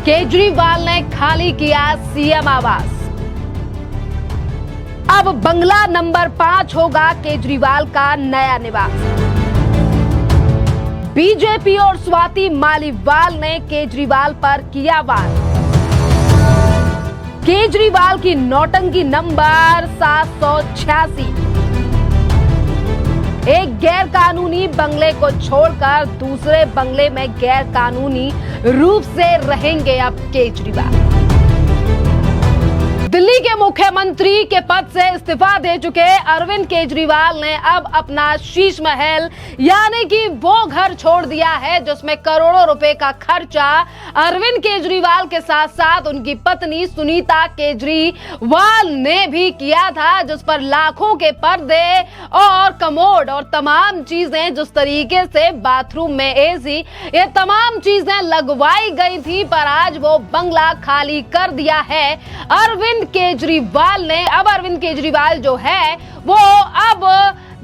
केजरीवाल ने खाली किया सीएम आवास। अब बंगला नंबर 5 होगा केजरीवाल का नया निवास। बीजेपी और स्वाति मालीवाल ने केजरीवाल पर किया वार। केजरीवाल की नौटंकी नंबर 786। एक गैर कानूनी बंगले को छोड़कर दूसरे बंगले में गैर कानूनी रूप से रहेंगे अब केजरीवाल। दिल्ली के मुख्यमंत्री के पद से इस्तीफा दे चुके अरविंद केजरीवाल ने अब अपना शीश महल यानी कि वो घर छोड़ दिया है जिसमें करोड़ों रुपए का खर्चा अरविंद केजरीवाल के साथ साथ उनकी पत्नी सुनीता केजरीवाल ने भी किया था, जिस पर लाखों के पर्दे और कमोड और तमाम चीजें, जिस तरीके से बाथरूम में एसी, ये तमाम चीजें लगवाई गई थी, पर आज वो बंगला खाली कर दिया है अरविंद केजरीवाल ने। अब अरविंद केजरीवाल जो है वो अब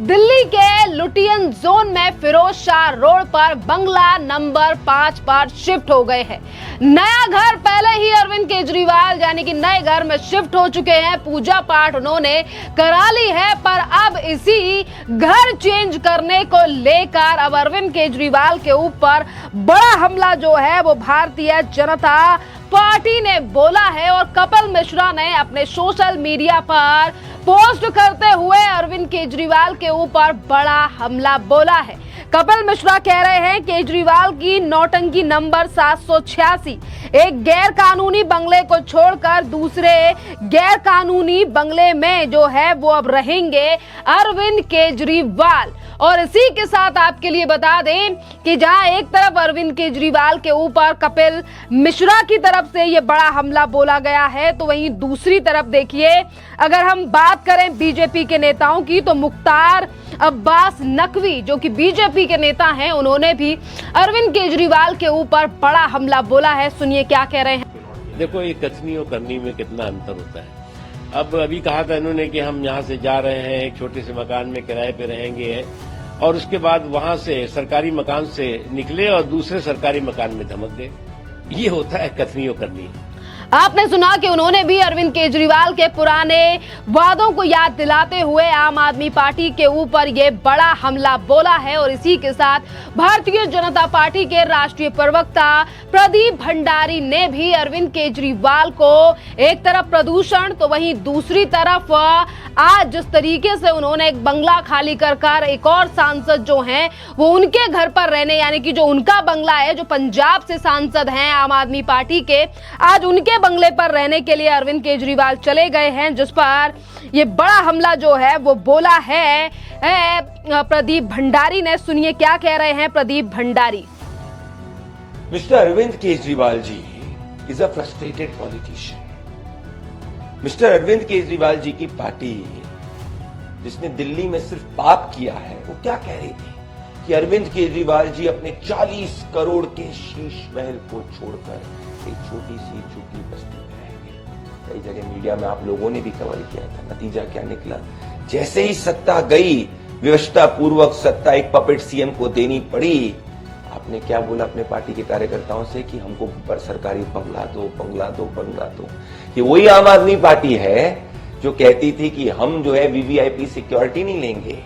दिल्ली के लुटियन जोन में फिरोज शाह रोड पर बंगला नंबर 5 पर शिफ्ट हो गए हैं। नया घर पहले ही अरविंद केजरीवाल यानी कि नए घर में शिफ्ट हो चुके हैं। पूजा पाठ उन्होंने करा ली है, पर अब इसी घर चेंज करने को लेकर अब अरविंद केजरीवाल के ऊपर बड़ा हमला जो है वो भारतीय जनता पार्टी ने बोला है। और कपिल मिश्रा ने अपने सोशल मीडिया पर पोस्ट करते हुए अरविंद केजरीवाल के ऊपर बड़ा हमला बोला है। कपिल मिश्रा कह रहे हैं केजरीवाल की नौटंकी नंबर 786, एक गैर कानूनी बंगले को छोड़कर दूसरे गैर कानूनी बंगले में जो है वो अब रहेंगे अरविंद केजरीवाल। और इसी के साथ आपके लिए बता दें कि जहां एक तरफ अरविंद केजरीवाल के ऊपर कपिल मिश्रा की तरफ से ये बड़ा हमला बोला गया है, तो वहीं दूसरी तरफ देखिए अगर हम बात करें बीजेपी के नेताओं की, तो मुख्तार अब्बास नकवी जो कि बीजेपी के नेता हैं, उन्होंने भी अरविंद केजरीवाल के ऊपर बड़ा हमला बोला है। सुनिए क्या कह रहे हैं। देखो, ये कथनी और करनी में कितना अंतर होता है। अब अभी कहा था इन्होंने कि हम यहाँ से जा रहे हैं, एक छोटे से मकान में किराए पे रहेंगे, और उसके बाद वहां से सरकारी मकान से निकले और दूसरे सरकारी मकान में धमक गए। ये होता है कथनी और करनी। आपने सुना कि उन्होंने भी अरविंद केजरीवाल के पुराने वादों को याद दिलाते हुए आम आदमी पार्टी के ऊपर ये बड़ा हमला बोला है। और इसी के साथ भारतीय जनता पार्टी के राष्ट्रीय प्रवक्ता प्रदीप भंडारी ने भी अरविंद केजरीवाल को एक तरफ प्रदूषण तो वहीं दूसरी तरफ आज जिस तरीके से उन्होंने एक बंगला खाली कर एक और सांसद जो हैं वो उनके घर पर रहने, यानी कि जो उनका बंगला है, जो पंजाब से सांसद हैं आम आदमी पार्टी के, आज उनके बंगले पर रहने के लिए अरविंद केजरीवाल चले गए हैं, जिस पर ये बड़ा हमला जो है वो बोला है प्रदीप भंडारी ने। सुनिए क्या कह रहे हैं Pradeep Bhandari. Mister Arvind Kejriwal ji is a frustrated politician. Mister Arvind Kejriwal ji की पार्टी जिसने दिल्ली में सिर्फ पाप किया है, वो क्या कह रही थी कि अरविंद केजरीवाल जी अपने 40 करोड़ के शीश महल को छोड़कर एक छोटी सी झुग्गी बस्ती में रहेंगे। कई जगह मीडिया में आप लोगों ने भी कवर किया था। नतीजा क्या निकला? जैसे ही सत्ता गई, व्यवस्था पूर्वक सत्ता एक पपेट सीएम को देनी पड़ी। आपने क्या बोला अपने पार्टी के कार्यकर्ताओं से कि हमको सरकारी बंगला दो, बंगला दो, बंगला दो। ये वही आम आदमी पार्टी है जो कहती थी कि हम जो है वीवीआईपी सिक्योरिटी नहीं लेंगे,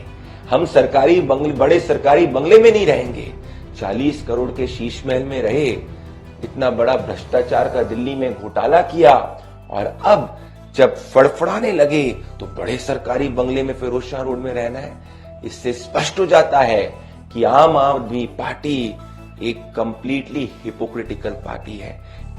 हम सरकारी बंगले, बड़े सरकारी बंगले में नहीं रहेंगे। 40 करोड़ के शीश महल में रहे, इतना बड़ा भ्रष्टाचार का दिल्ली में घोटाला किया, और अब जब फड़फड़ाने लगे तो बड़े सरकारी बंगले में फिरोज शाह रोड में रहना है। इससे स्पष्ट हो जाता है कि आम आदमी पार्टी एक कंप्लीटली हिपोक्रिटिकल पार्टी है।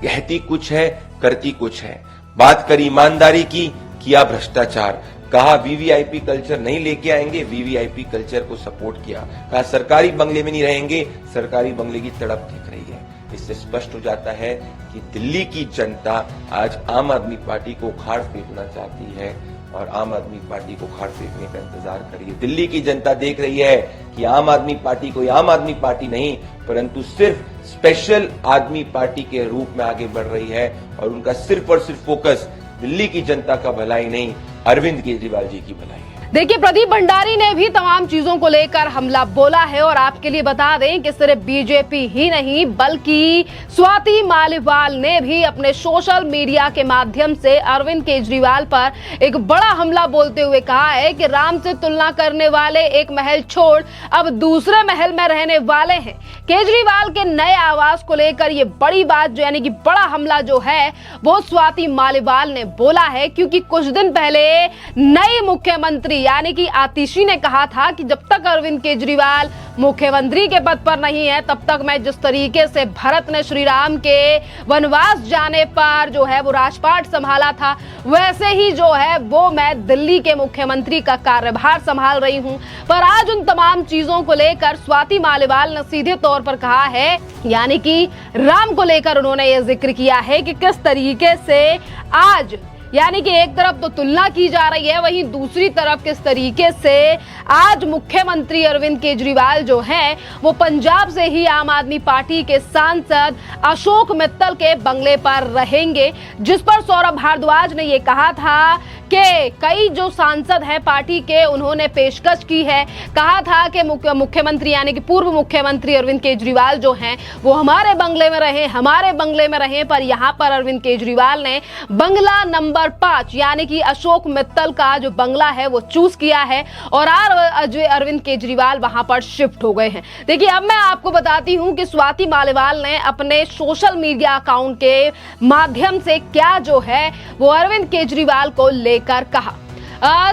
कहती कुछ है, करती कुछ है। बात करी ईमानदारी की, किया भ्रष्टाचार। कहा वीवीआईपी कल्चर नहीं लेके आएंगे, वीवीआईपी कल्चर को सपोर्ट किया। कहा सरकारी बंगले में नहीं रहेंगे, सरकारी बंगले की तड़प दिख रही है। इससे स्पष्ट हो जाता है कि दिल्ली की जनता आज आम आदमी पार्टी को उखाड़ फेंकना चाहती है, और आम आदमी पार्टी को उखाड़ फेंकने का इंतजार कर रही है। दिल्ली की जनता देख रही है कि आम आदमी पार्टी कोई आम आदमी पार्टी नहीं, परंतु सिर्फ स्पेशल आदमी पार्टी के रूप में आगे बढ़ रही है, और उनका सिर्फ और सिर्फ फोकस दिल्ली की जनता का भलाई नहीं, अरविंद केजरीवाल जी की भलाई है। देखिए, प्रदीप भंडारी ने भी तमाम चीजों को लेकर हमला बोला है और आपके लिए बता दें कि सिर्फ बीजेपी ही नहीं बल्कि स्वाति मालीवाल ने भी अपने सोशल मीडिया के माध्यम से अरविंद केजरीवाल पर एक बड़ा हमला बोलते हुए कहा है कि राम से तुलना करने वाले एक महल छोड़ अब दूसरे महल में रहने वाले हैं। केजरीवाल के नए आवास को लेकर ये बड़ी बात जो यानी कि बड़ा हमला जो है वो स्वाति मालीवाल ने बोला है, क्योंकि कुछ दिन पहले नई मुख्यमंत्री यानी कि आतिशी ने कहा था कि जब तक अरविंद केजरीवाल मुख्यमंत्री के पद पर नहीं है तब तक मैं जिस तरीके से भरत ने श्री राम के वनवास जाने पर जो है वो राजपाट संभाला था वैसे ही जो है वो मैं दिल्ली के मुख्यमंत्री का कार्यभार संभाल रही हूं। पर आज उन तमाम चीजों को लेकर स्वाति मालीवाल ने सीधे तौर पर कहा है, यानी कि राम को लेकर उन्होंने ये जिक्र किया है कि किस तरीके से आज यानी कि एक तरफ तो तुलना की जा रही है, वहीं दूसरी तरफ किस तरीके से आज मुख्यमंत्री अरविंद केजरीवाल जो हैं वो पंजाब से ही आम आदमी पार्टी के सांसद अशोक मित्तल के बंगले पर रहेंगे, जिस पर सौरभ भारद्वाज ने ये कहा था कि कई जो सांसद हैं पार्टी के उन्होंने पेशकश की है, कहा था कि मुख्यमंत्री यानी कि पूर्व मुख्यमंत्री अरविंद केजरीवाल जो हैं वो हमारे बंगले में रहें, पर यहाँ पर अरविंद केजरीवाल ने बंगला नंबर 5 यानी कि अशोक मित्तल का जो बंगला है वो चूज किया है और अरविंद केजरीवाल वहां पर शिफ्ट हो गए हैं। देखिए, अब मैं आपको बताती हूं कि स्वाति मालीवाल ने अपने सोशल मीडिया अकाउंट के माध्यम से क्या जो है वो अरविंद केजरीवाल को लेकर कहा।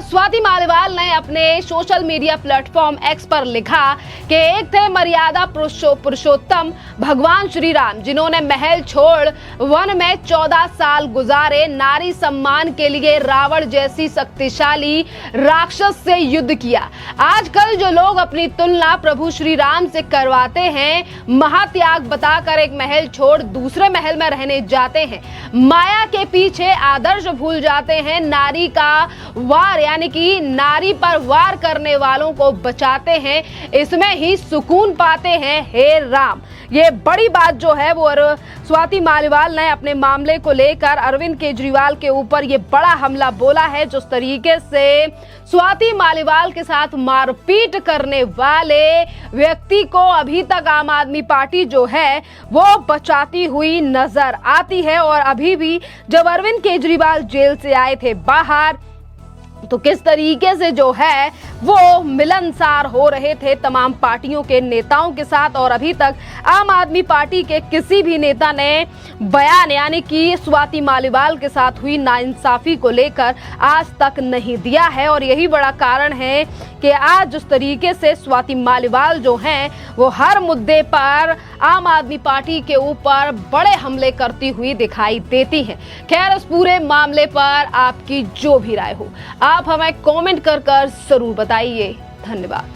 स्वाति मालीवाल ने अपने सोशल मीडिया प्लेटफॉर्म एक्स पर लिखा कि एक थे मर्यादा पुरुषोत्तम भगवान श्री राम, जिन्होंने महल छोड़ वन में 14 साल गुजारे, नारी सम्मान के लिए रावण जैसी शक्तिशाली राक्षस से युद्ध किया। आजकल जो लोग अपनी तुलना प्रभु श्री राम से करवाते हैं, महात्याग बताकर एक महल छोड़ दूसरे महल में रहने जाते हैं, माया के पीछे आदर्श भूल जाते हैं, नारी का वार यानी कि नारी पर वार करने वालों को बचाते हैं, इसमें ही सुकून पाते हैं, हे राम। ये बड़ी बात जो है वो स्वाति मालीवाल ने अपने मामले को लेकर अरविंद केजरीवाल के ऊपर ये बड़ा हमला बोला है। जिस तरीके से स्वाति मालीवाल के साथ मारपीट करने वाले व्यक्ति को अभी तक आम आदमी पार्टी जो है वो बचाती हुई नजर आती है, और अभी भी जब अरविंद केजरीवाल जेल से आए थे बाहर तो किस तरीके से जो है वो मिलनसार हो रहे थे तमाम पार्टियों के नेताओं के साथ, और अभी तक आम आदमी पार्टी के किसी भी नेता ने बयान यानी कि स्वाति मालीवाल के साथ हुई नाइंसाफी को लेकर आज तक नहीं दिया है। और यही बड़ा कारण है कि आज जिस तरीके से स्वाति मालीवाल जो हैं वो हर मुद्दे पर आम आदमी पार्टी के ऊपर बड़े हमले करती हुई दिखाई देती हैं। खैर, इस पूरे मामले पर आपकी जो भी राय हो आप हमें कमेंट कर जरूर बताइए। धन्यवाद।